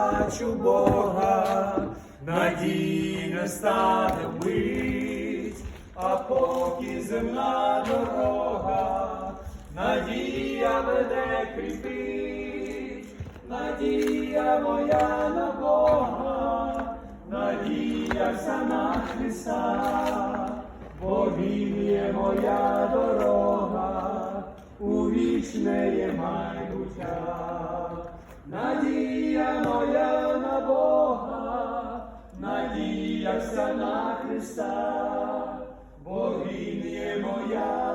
бачу Бога, надій не стане вбить, а поки земна дорога, надія мене кріпить, надія моя на Бога, надія вся на Христа, бо Він є моя дорога, у вічне є майбуття. Надія моя на Бога, надія вся на Христа, бо Він є моя